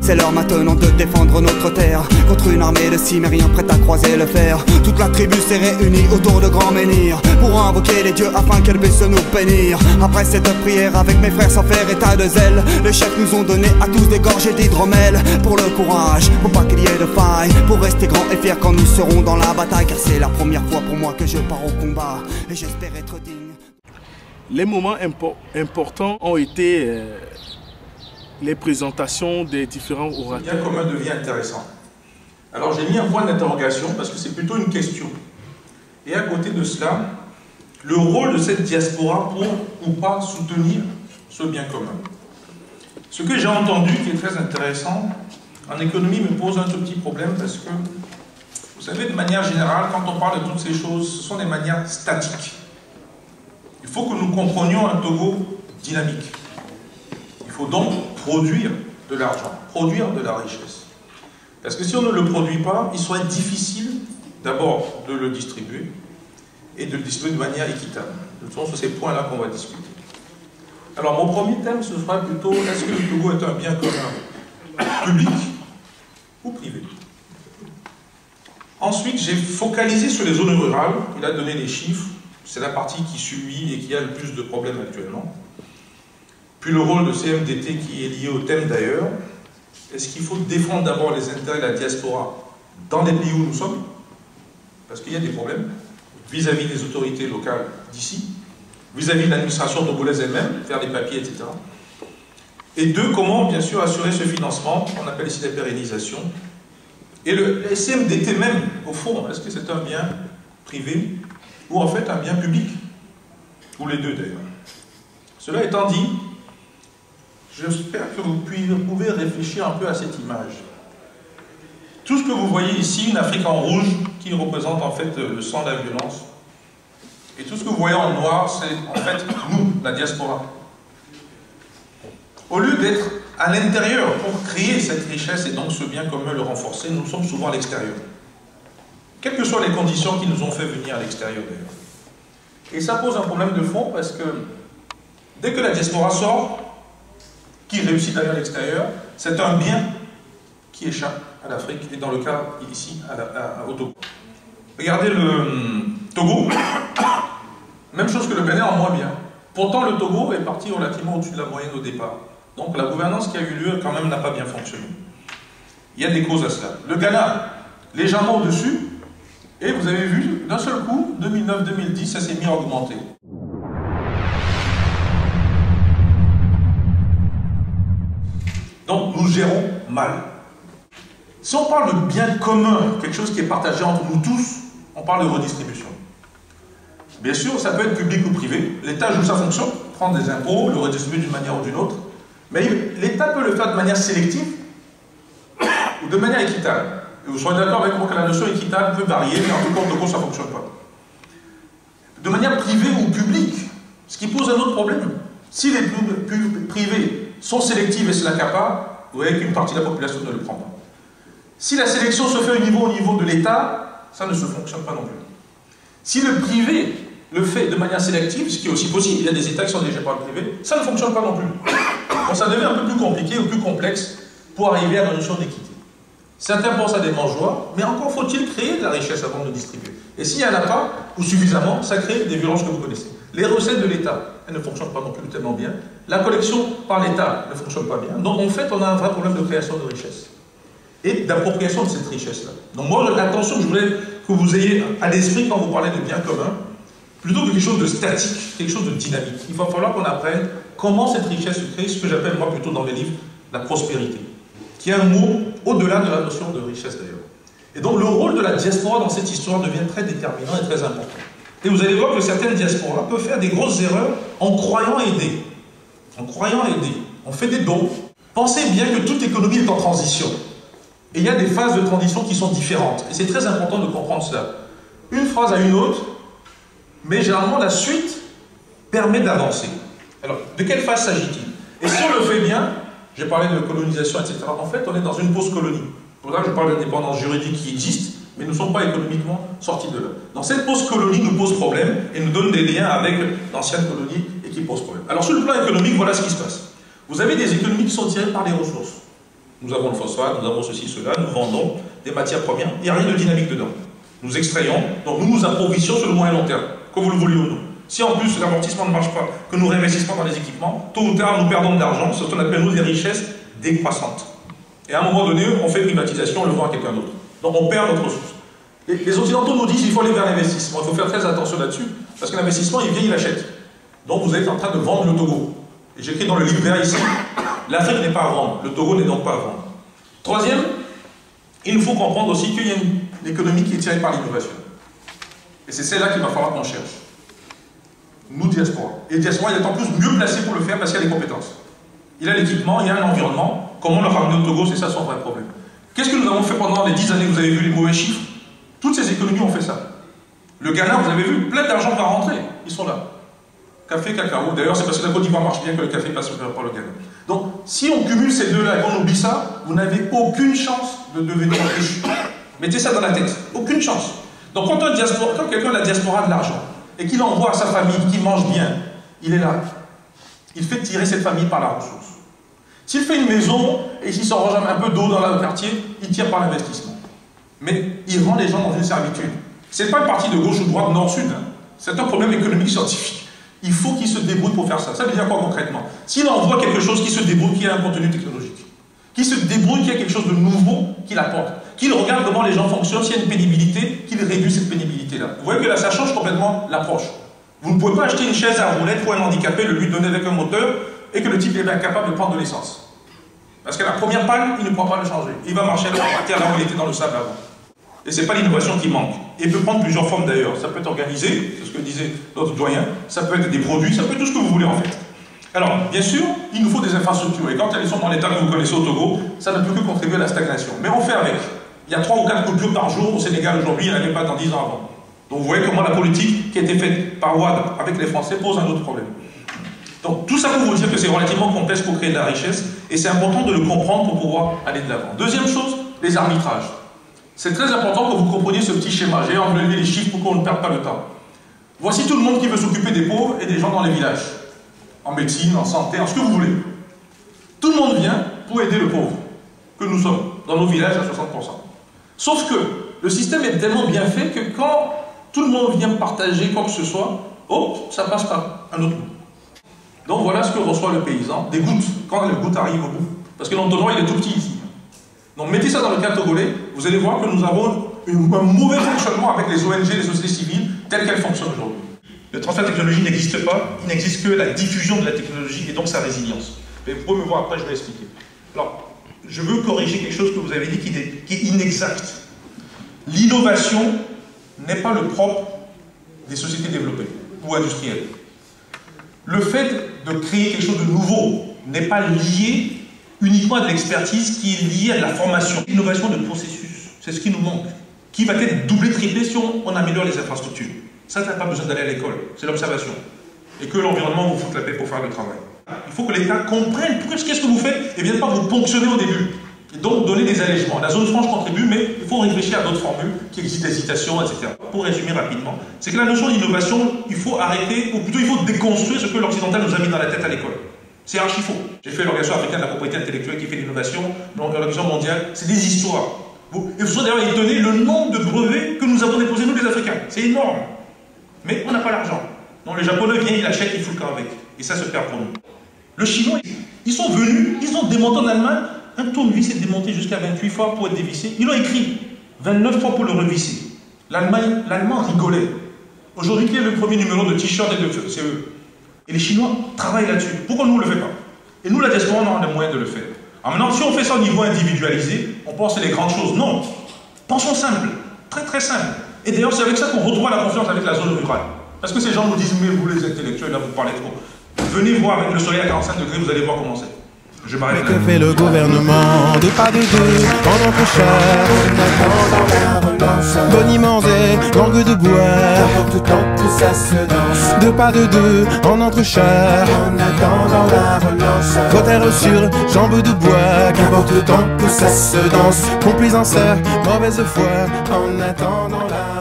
C'est l'heure maintenant de défendre notre terre contre une armée de Cimériens prête à croiser le fer. Toute la tribu s'est réunie autour de grands menhirs pour invoquer les dieux afin qu'elle puisse nous bénir. Après cette prière avec mes frères sans faire état de zèle, les chefs nous ont donné à tous des gorgées d'hydromel. Pour le courage, pour pas qu'il y ait de faille, pour rester grands et fiers quand nous serons dans la bataille. Car c'est la première fois pour moi que je pars au combat et j'espère être digne. Les moments importants ont été les présentations des différents orateurs. Le bien commun devient intéressant. Alors j'ai mis un point d'interrogation parce que c'est plutôt une question. Et à côté de cela, le rôle de cette diaspora pour ou pas soutenir ce bien commun. Ce que j'ai entendu qui est très intéressant en économie me pose un tout petit problème parce que, vous savez, de manière générale, quand on parle de toutes ces choses, ce sont des manières statiques. Il faut que nous comprenions un Togo dynamique. Il faut donc produire de l'argent, produire de la richesse. Parce que si on ne le produit pas, il serait difficile d'abord de le distribuer et de le distribuer de manière équitable. Ce sont sur ces points-là qu'on va discuter. Alors mon premier thème, ce sera plutôt, est-ce que le Togo est un bien commun public ou privé? Ensuite, j'ai focalisé sur les zones rurales. Il a donné des chiffres. C'est la partie qui subit et qui a le plus de problèmes actuellement. Puis le rôle de CMDT qui est lié au thème d'ailleurs. Est-ce qu'il faut défendre d'abord les intérêts de la diaspora dans les pays où nous sommes? Parce qu'il y a des problèmes vis-à-vis des autorités locales d'ici, vis-à-vis de l'administration togolaise elle-même, faire des papiers, etc. Et deux, comment bien sûr assurer ce financement, qu'on appelle ici la pérennisation. Et le CMDT même, au fond, est-ce que c'est un bien privé ou en fait un bien public? Ou les deux d'ailleurs. Cela étant dit, j'espère que vous pouvez réfléchir un peu à cette image. Tout ce que vous voyez ici, une Afrique en rouge, qui représente en fait le sang de la violence. Et tout ce que vous voyez en noir, c'est en fait nous, la diaspora. Au lieu d'être à l'intérieur pour créer cette richesse et donc ce bien commun, le renforcer, nous sommes souvent à l'extérieur. Quelles que soient les conditions qui nous ont fait venir à l'extérieur d'ailleurs. Et ça pose un problème de fond parce que dès que la diaspora sort, qui réussit d'ailleurs à l'extérieur, c'est un bien qui échappe à l'Afrique, et dans le cas ici, au Togo. Regardez le Togo, même chose que le Bénin en moins bien. Pourtant, le Togo est parti relativement au-dessus de la moyenne au départ. Donc la gouvernance qui a eu lieu, quand même, n'a pas bien fonctionné. Il y a des causes à cela. Le Ghana, légèrement au-dessus, et vous avez vu, d'un seul coup, 2009-2010, ça s'est mis à augmenter. Donc nous gérons mal. Si on parle de bien commun, quelque chose qui est partagé entre nous tous, on parle de redistribution. Bien sûr, ça peut être public ou privé. L'État joue sa fonction, prendre des impôts, le redistribuer d'une manière ou d'une autre. Mais l'État peut le faire de manière sélective ou de manière équitable. Et vous serez d'accord avec moi que la notion équitable peut varier, mais en tout cas, de quoi ça ne fonctionne pas. De manière privée ou publique, ce qui pose un autre problème. Si les privés sont sélectifs et se l'accaparent, vous voyez qu'une partie de la population ne le prend pas. Si la sélection se fait au niveau de l'État, ça ne se fonctionne pas non plus. Si le privé le fait de manière sélective, ce qui est aussi possible, il y a des États qui sont dirigés par le privé, ça ne fonctionne pas non plus. Donc ça devient un peu plus compliqué ou plus complexe pour arriver à la notion d'équité. Certains pensent à des mangeoires, mais encore faut-il créer de la richesse avant de distribuer. Et s'il n'y en a pas, ou suffisamment, ça crée des violences que vous connaissez. Les recettes de l'État, elles ne fonctionnent pas non plus tellement bien. La collection par l'État ne fonctionne pas bien. Donc en fait, on a un vrai problème de création de richesse. Et d'appropriation de cette richesse-là. Donc moi, l'attention que je voulais que vous ayez à l'esprit quand vous parlez de bien commun, plutôt que quelque chose de statique, quelque chose de dynamique. Il va falloir qu'on apprenne comment cette richesse se crée, ce que j'appelle moi plutôt dans les livres, la prospérité. Qui est un mot au-delà de la notion de richesse d'ailleurs. Et donc le rôle de la diaspora dans cette histoire devient très déterminant et très important. Et vous allez voir que certaines diasporas peuvent faire des grosses erreurs en croyant aider. En croyant aider. On fait des dons. Pensez bien que toute économie est en transition. Et il y a des phases de transition qui sont différentes. Et c'est très important de comprendre cela. Une phrase à une autre, mais généralement la suite permet d'avancer. Alors, de quelle phase s'agit-il? Et si on le fait bien, j'ai parlé de colonisation, etc. En fait, on est dans une post-colonie. Pour ça, je parle d'indépendance juridique qui existe, mais nous ne sommes pas économiquement sortis de là. Donc cette post-colonie nous pose problème et nous donne des liens avec l'ancienne colonie et qui pose problème. Alors sur le plan économique, voilà ce qui se passe. Vous avez des économies qui sont tirées par les ressources. Nous avons le phosphate, nous avons ceci, cela, nous vendons des matières premières, il n'y a rien de dynamique dedans. Nous extrayons, donc nous nous approvissionnons sur le moyen long terme, que vous le vouliez ou non. Si en plus l'amortissement ne marche pas, que nous réinvestissons dans les équipements, tôt ou tard nous perdons de l'argent, c'est ce qu'on appelle nous des richesses décroissantes. Et à un moment donné, on fait privatisation, on le vend à quelqu'un d'autre. Donc on perd notre ressource. Les Occidentaux nous disent qu'il faut aller vers l'investissement, il faut faire très attention là-dessus, parce que l'investissement, il vient, il achète. Donc vous êtes en train de vendre le Togo. Et j'écris dans le livre vert ici, l'Afrique n'est pas à vendre, le Togo n'est donc pas à vendre. Troisième, il nous faut comprendre aussi qu'il y a une économie qui est tirée par l'innovation. Et c'est celle-là qu'il va falloir qu'on cherche. Nous, diaspora. Et diaspora, il est en plus mieux placé pour le faire parce qu'il a les compétences. Il a l'équipement, il a un environnement. Comment le ramener au Togo, c'est ça son vrai problème. Qu'est-ce que nous avons fait pendant les 10 années que vous avez vu les mauvais chiffres? Toutes ces économies ont fait ça. Le Ghana, vous avez vu, plein d'argent va rentrer. Ils sont là. Café, cacao. D'ailleurs, c'est parce que la Côte d'Ivoire marche bien que le café passe par le Ghana. Donc, si on cumule ces deux-là et qu'on oublie ça, vous n'avez aucune chance de devenir riche. Mettez ça dans la tête. Aucune chance. Donc, quand quelqu'un a la diaspora de l'argent et qu'il envoie à sa famille, qu'il mange bien, il est là. Il fait tirer cette famille par la ressource. S'il fait une maison et s'il s'arrange un peu d'eau dans le quartier, il tire par l'investissement. Mais il rend les gens dans une servitude. Ce n'est pas une partie de gauche ou de droite, nord-sud. Hein. C'est un problème économique scientifique. Il faut qu'il se débrouille pour faire ça. Ça veut dire quoi concrètement? S'il envoie quelque chose qui se débrouille, qui a un contenu technologique, qui se débrouille, qui a quelque chose de nouveau qu'il apporte, qu'il regarde comment les gens fonctionnent, s'il y a une pénibilité, qu'il réduit cette pénibilité-là. Vous voyez que là, ça change complètement l'approche. Vous ne pouvez pas acheter une chaise à roulettes pour un handicapé, le lui donner avec un moteur, et que le type est incapable de prendre de l'essence. Parce que la première panne, il ne pourra pas le changer. Il va marcher à terre là où il était dans le sable avant. Et ce n'est pas l'innovation qui manque. Et il peut prendre plusieurs formes d'ailleurs. Ça peut être organisé, c'est ce que disait notre doyen, ça peut être des produits, ça peut être tout ce que vous voulez en fait. Alors, bien sûr, il nous faut des infrastructures. Et quand elles sont dans l'état que vous connaissez au Togo, ça ne peut que contribuer à la stagnation. Mais on fait avec. Il y a 3 ou 4 coupures par jour au Sénégal aujourd'hui, il n'y en avait pas dans 10 ans avant. Donc vous voyez comment la politique qui a été faite par Wade avec les Français pose un autre problème. Donc tout ça pour vous dire que c'est relativement complexe pour créer de la richesse et c'est important de le comprendre pour pouvoir aller de l'avant. Deuxième chose, les arbitrages. C'est très important que vous compreniez ce petit schéma. J'ai enlevé les chiffres pour qu'on ne perde pas le temps. Voici tout le monde qui veut s'occuper des pauvres et des gens dans les villages. En médecine, en santé, en ce que vous voulez. Tout le monde vient pour aider le pauvre, que nous sommes, dans nos villages à 60%. Sauf que le système est tellement bien fait que quand tout le monde vient partager quoi que ce soit, hop, ça passe par un autre bout. Donc voilà ce que reçoit le paysan, des gouttes, quand les gouttes arrivent au bout. Parce que l'entonnoir, il est tout petit ici. Donc mettez ça dans le cas togolais, vous allez voir que nous avons un mauvais fonctionnement avec les ONG, les sociétés civiles, telles qu'elles fonctionnent aujourd'hui. Le transfert de technologie n'existe pas, il n'existe que la diffusion de la technologie et donc sa résilience. Mais vous pouvez me voir après, je vais expliquer. Alors, je veux corriger quelque chose que vous avez dit qui est inexact. L'innovation n'est pas le propre des sociétés développées ou industrielles. Le fait de créer quelque chose de nouveau n'est pas lié uniquement à de l'expertise qui est liée à de la formation. L'innovation de processus, c'est ce qui nous manque, qui va être doublé, triplé si on améliore les infrastructures. Ça n'a pas besoin d'aller à l'école, c'est l'observation. Et que l'environnement vous foute la paix pour faire le travail. Il faut que l'État comprenne qu'est-ce que vous faites et ne vienne pas vous ponctionner au début. Et donc donner des allègements. La zone franche contribue, mais il faut réfléchir à d'autres formules qui existent, d'hésitation, etc. Pour résumer rapidement, c'est que la notion d'innovation, il faut arrêter, ou plutôt il faut déconstruire ce que l'occidental nous a mis dans la tête à l'école. C'est archi faux. J'ai fait l'Organisation africaine de la propriété intellectuelle qui fait l'innovation, l'Organisation mondiale, c'est des histoires. Il faut d'ailleurs étonner le nombre de brevets que nous avons déposés, nous les Africains. C'est énorme. Mais on n'a pas l'argent. Donc les Japonais viennent, ils l'achètent, ils foutent le camp avec. Et ça se perd pour nous. Le Chinois, ils sont venus, ils ont démonté en Allemagne. Un tournevis est démonté jusqu'à 28 fois pour être dévissé. Ils l'ont écrit 29 fois pour le revisser. L'Allemand rigolait. Aujourd'hui, qui est le premier numéro de t-shirt et de CE? Et les Chinois travaillent là-dessus. Pourquoi nous ne le faisons pas? Et nous, la diaspora, on a les moyens de le faire. Alors maintenant, si on fait ça au niveau individualisé, on pense à des grandes choses. Non. Pensons simple. Très très simple. Et d'ailleurs, c'est avec ça qu'on retrouve la confiance avec la zone rurale. Parce que ces gens nous disent, mais vous les intellectuels, là, vous parlez trop. Venez voir avec le soleil à 45 degrés, vous allez voir comment c'est. Je m'arrête là. Que fait le gouvernement? Deux pas de deux, pendant que cher. Boniment et langue de bois. Tout temps que ça se danse. Deux pas de deux, en entrechère. En attendant la relance. Cautère sur jambes de bois. Qu'importe le temps que ça se danse. Complaisance, mauvaise foi. En attendant la